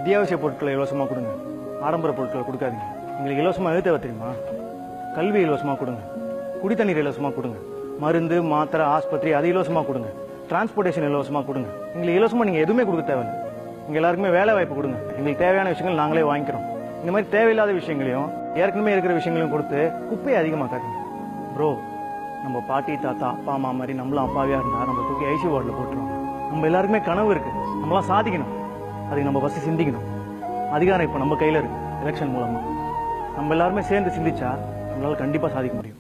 அத்தியாவசிய பொருட்களை இலவசமாக கொடுங்க, ஆடம்பர பொருட்களை கொடுக்காதீங்க. எங்களுக்கு இலவசமாக எது தேவை தெரியுமா? கல்வி இலவசமாக கொடுங்க, குடித்தண்ணீர் இலவசமாக கொடுங்க, மருந்து மாத்திரை ஆஸ்பத்திரி அது இலவசமாக கொடுங்க, டிரான்ஸ்போர்ட்டேஷன் இலவசமாக கொடுங்க. எங்களுக்கு இலவசமாக நீங்கள் எதுவுமே கொடுக்க தேவையில்லை. எங்கள் எல்லாருக்குமே வேலை வாய்ப்பு கொடுங்க. எங்களுக்கு தேவையான விஷயங்கள் நாங்களே வாங்கிக்கிறோம். இந்த மாதிரி தேவையில்லாத விஷயங்களையும் ஏற்கனவே இருக்கிற விஷயங்களையும் கொடுத்து குப்பையை அதிகமாக்காதீங்க. ப்ரோ, நம்ம பாட்டி தாத்தா அப்பா அம்மா மாதிரி நம்மளும் அப்பாவியாக இருந்தால் நம்ம தூக்கி ஐசி வார்டில் போட்டுருவாங்க. நம்ம எல்லாருக்குமே கனவு இருக்கு, நம்மளாம் சாதிக்கணும். அதுக்கு நம்ம ஃபஸ்ட்டு சிந்திக்கணும். அதிகாரம் இப்போ நம்ம கையில் இருக்கு. எலெக்ஷன் மூலமாக நம்ம எல்லாருமே சேர்ந்து சிந்திச்சா நம்மளால கண்டிப்பாக சாதிக்க முடியும்.